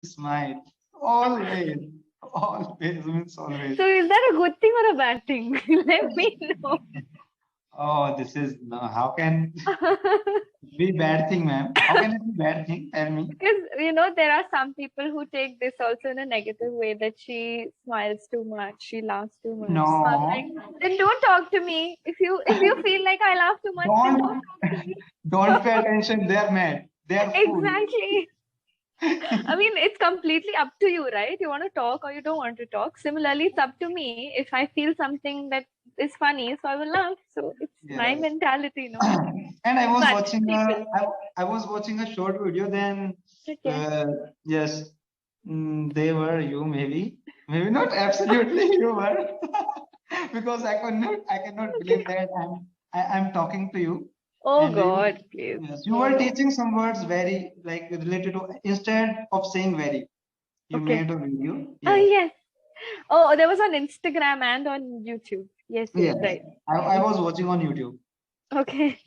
Smile. Always. Always means always. So is that a good thing or a bad thing? Let me know. Oh, this is no. How can be bad thing, ma'am? How can it be bad thing? Tell me. Because there are some people who take this also in a negative way, that she smiles too much, she laughs too much. So I'm No. like, then don't talk to me. If you feel like I laugh too much, then don't Don't talk to me. don't pay attention. They are mad. They are fool. Exactly. I mean, it's completely up to you, right? You want to talk or you don't want to talk. Similarly, it's up to me. If I feel something that is funny, so I will laugh. So it's my Yes. mentality, no? And I was But watching people, I was watching a short video. Then okay. uh, yes, they were you maybe not absolutely you were because I cannot Okay. believe that I'm talking to you Oh and you God, please. yes you No, were no. teaching some words very like related to instead of saying very you Okay. made a video Oh, yes yes. Oh, there was on Instagram and on YouTube. Yes, yes, yes right. I was watching on YouTube. Okay.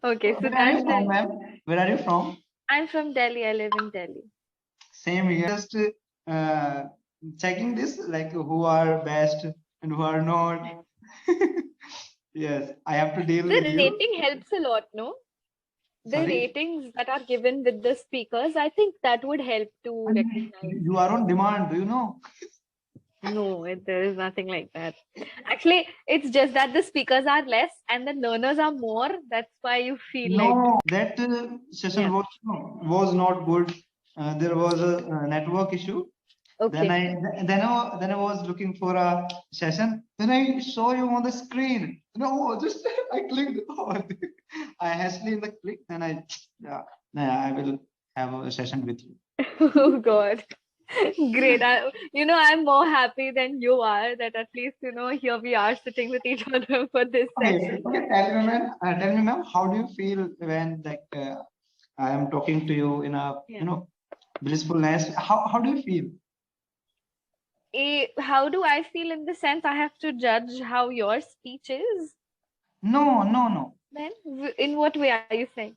Okay, so Where are you that's from, it. ma'am? Where are you from? I'm from Delhi. I live in Delhi. Same here. Just uh, checking this, like who are best and who are not. Yes, I have to deal with The you. rating helps a lot, no? The Sorry, ratings that are given with the speakers, I think that would help to and recognize. you are on demand. Do you know? No, there is nothing like that. Actually, it's just that the speakers are less and the learners are more. That's why you feel like, No, that session yeah. was was not good. There was a network issue. Then Okay. then I was looking for a session. Then I saw you on the screen. No, just I clicked. Oh, I hastily in the click. Then yeah, yeah, I will have a session with you. Oh God. Great. I'm more happy than you are that at least, here we are sitting with each other for this Okay, session. okay. Tell me, ma'am, how do you feel when like I am talking to you in a Yeah. blissfulness? How do you feel? How do I feel in the sense I have to judge how your speech is? No, no, no. Then, in what way are you saying?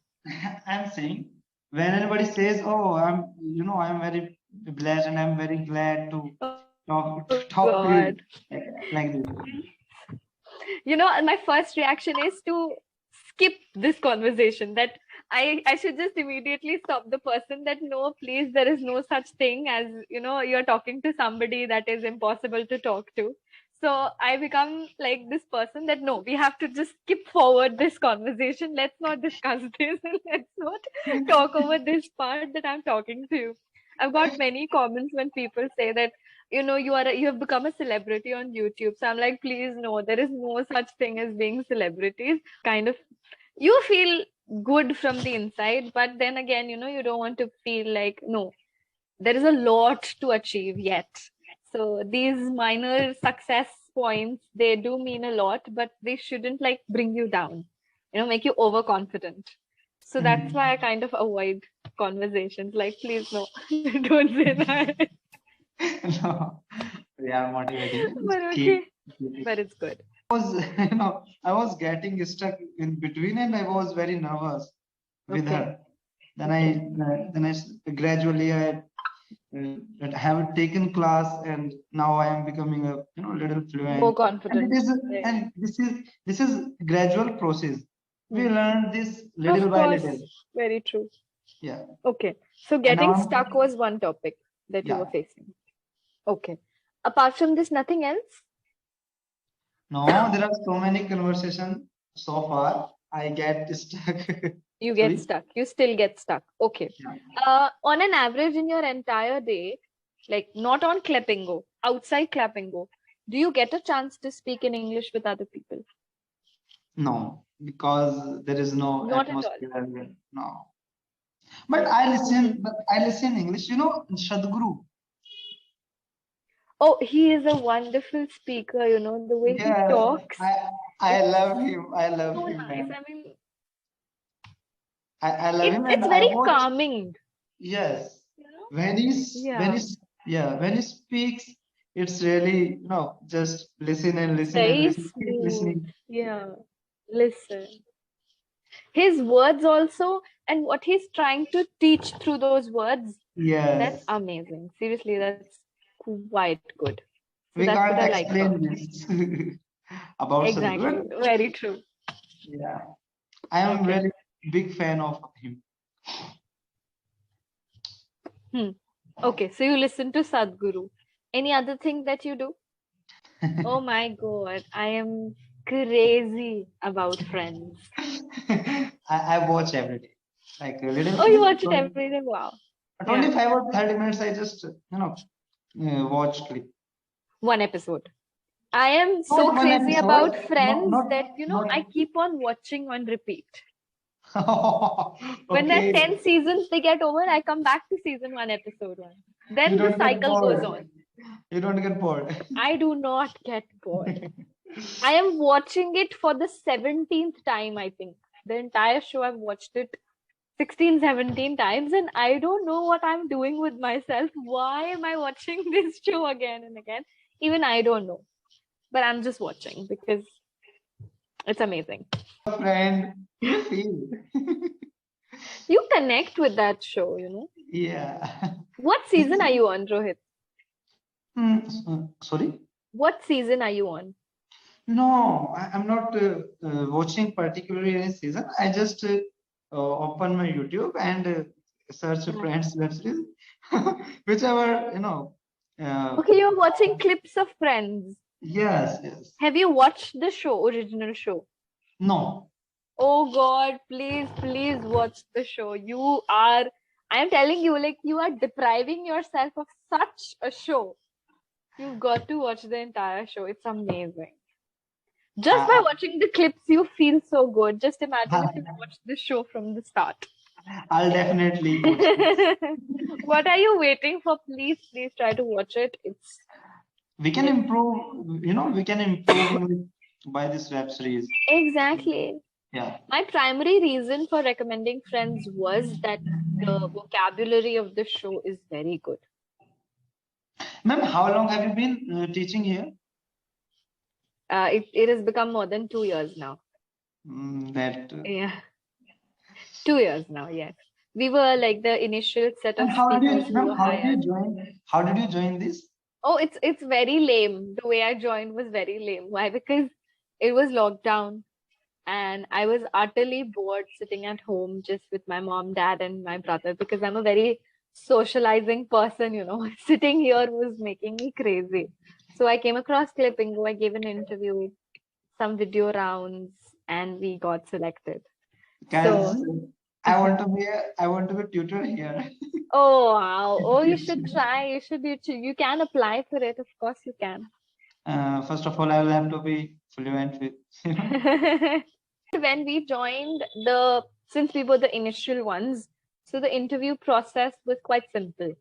I'm saying when anybody says, "Oh, I'm very blessed and I'm very glad to Oh talk to God. you," like this. My first reaction is to skip this conversation, that I should just immediately stop the person, that no, please, there is no such thing as, you're talking to somebody that is impossible to talk to. So I become like this person that no, we have to just skip forward this conversation. Let's not discuss this and let's not talk over this part that I'm talking to you. I've got many comments when people say that you have become a celebrity on YouTube. So I'm like, please, no, there is no such thing as being celebrities. Kind of, you feel good from the inside, but then again, you don't want to feel like, no, there is a lot to achieve yet. So these minor success points, they do mean a lot, but they shouldn't like bring you down, make you overconfident. So that's why I kind of avoid conversations. Like, please, no, don't say that. No, we are motivating. But Just okay, keep it. but it's good. Was I was getting stuck in between, and I was very nervous with Okay, her. okay. Gradually have taken class, and now I am becoming a little More fluent. And it confident. is Right. and this is gradual process. We Hmm. learn this little Of by course, little. very true. Yeah, Okay, so and now getting stuck was one topic that you were yeah. facing. Okay. Apart from this, nothing else? No, there are so many conversations so far. I get stuck. You get Sorry. stuck. You still get stuck. Okay. Yeah. On an average in your entire day, like not on Clapingo, outside Clapingo, do you get a chance to speak in English with other people? No, because there is no Not at all. atmosphere. No. Hmm. But I listen English. Shadguru. Oh, he is a wonderful speaker, the way he Yes, talks. I I It's love him. I love so him, nice. man. I mean, I love it's him, and it's I very watch. calming, Yes, you know? when Yeah. he's yeah when he speaks, it's really just listen and It's listen and very listen, keep smooth. listening. Yeah. Listen. His words also, and what he's trying to teach through those words, That's Yes, amazing. Seriously, that's quite good. So we that's what can't I like about explain him. this about Exactly. Sadhguru. Very true. Yeah, I am Okay. really big fan of him. Hmm. Okay. So you listen to Sadhguru. Any other thing that you do? Oh my God. I am crazy about Friends. I watch every day, like a little Oh, you bit, watch it every day? Wow. Yeah. 25 or 30 minutes. I just watch clip. One episode. I am so Not one crazy about episode, not Friends that, I not. keep on watching on repeat. When there are Okay, 10 seasons, they get over, I come back to season 1, episode 1. you Then the don't get cycle goes bored. on. You don't get bored. I do not get bored. I am watching it for the 17th time, I think. The entire show, I've watched it 16, 17 times, and I don't know what I'm doing with myself. Why am I watching this show again and again? Even I don't know. But I'm just watching because it's amazing. Friend, you feel. You connect with that show, Yeah. What season are you on, Rohit? Sorry? What season are you on? No, I'm not watching particularly any season. I just open my YouTube and search Yeah. Friends web series, whichever, Okay, you're watching clips of Friends. yes, yes. Have you watched the show, original show? No. Oh God, please, please watch the show. I'm telling you, like, you are depriving yourself of such a show. You've got to watch the entire show. It's amazing. Just by I, watching the clips, you feel so good. Just imagine I, if you watched the show from the start. I'll definitely watch this. What are you waiting for? Please, please try to watch it. It's We can improve, we can improve English by this web series. exactly. Yeah. My primary reason for recommending Friends was that the vocabulary of the show is very good. Ma'am, how long have you been teaching here? It has become more than 2 years now. That. Yeah, 2 years now, yes. We were like the initial set of And how did speakers you, who ma'am, were how did you hired. join? How did you join this? Oh, it's very lame. The way I joined was very lame. Why? Because it was lockdown and I was utterly bored sitting at home just with my mom, dad, and my brother because I'm a very socializing person, Sitting here was making me crazy. So I came across Clapingo, I gave an interview, some video rounds, and we got selected. Guys, So, I want to be tutor here. oh wow. Oh, you should try. You can apply for it. Of course you can. First of all, I will have to be fluent with, When we joined since we were the initial ones, so the interview process was quite simple.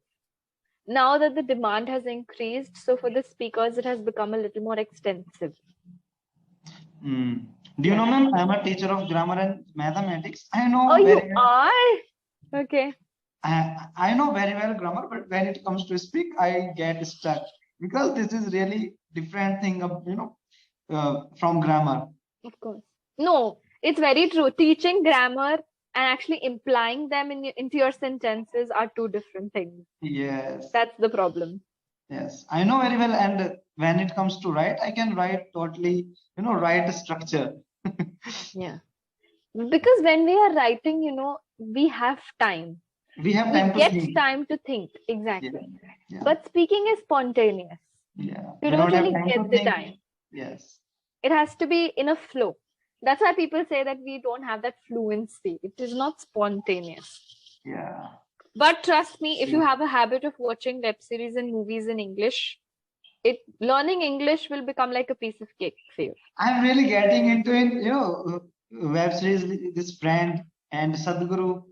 Now that the demand has increased, so for the speakers, it has become a little more extensive. Mm. Do you know, Yeah. ma'am, I'm a teacher of grammar and mathematics. I know Oh, you very well. are? Okay. I know very well grammar, but when it comes to speak, I get stuck because this is really different thing of, from grammar. Of course. No, it's very true. Teaching grammar and actually implying them into your sentences are two different things. Yes, That's the problem. yes, I know very well. And when it comes to write, I can write totally, write structure. Yeah. Because when we are writing, we have time. We have We time to get think. time to think. Yeah, Exactly. yeah, But speaking is spontaneous. yeah. You We don't don't have really time to get the think. time. Yes. It has to be in a flow. That's why people say that we don't have that fluency. It is not spontaneous. Yeah. But trust me, if you Yeah. have a habit of watching web series and movies in English, learning English will become like a piece of cake for you. I'm really getting into it, web series, this friend and Sadhguru.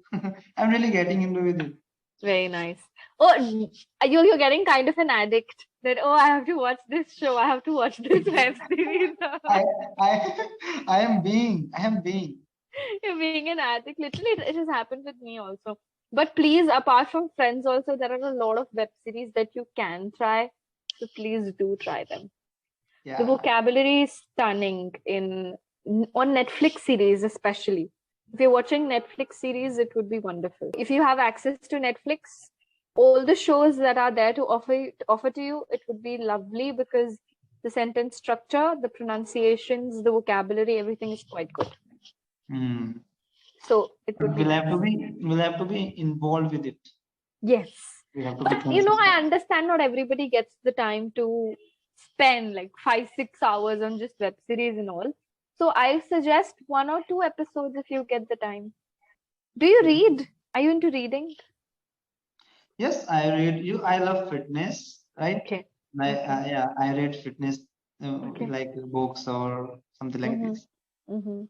I'm really getting into it. Very nice. Oh, you're getting kind of an addict that, oh, I have to watch this show. I have to watch this web series. I, I, I am being. You're being an addict. Literally, it has happened with me also. But please, apart from Friends, also, there are a lot of web series that you can try. So please do try them. The Yeah. vocabulary is stunning on Netflix series, especially. If you're watching Netflix series, it would be wonderful. If you have access to Netflix, all the shows that are there to offer to you, it would be lovely because the sentence structure, the pronunciations, the vocabulary, everything is quite good. Hmm. So it would be We'll have nice. to be involved with it. Yes. We have to be But you know, I consistent. understand not everybody gets the time to spend like 5-6 hours on just web series and all. So I suggest 1 or 2 episodes if you get the time. Do you read? Are you into reading? Yes, I read you. I love fitness, right? Okay. Yeah, I read fitness Okay. like books or something like Mm-hmm. this. Mm-hmm.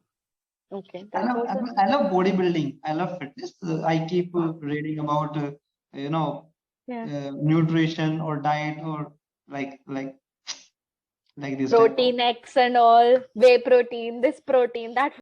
Okay. I That's love also I love bodybuilding. I love fitness. I keep reading about you know yeah. nutrition or diet or like like like this type of. Protein X and all, whey protein, this protein, that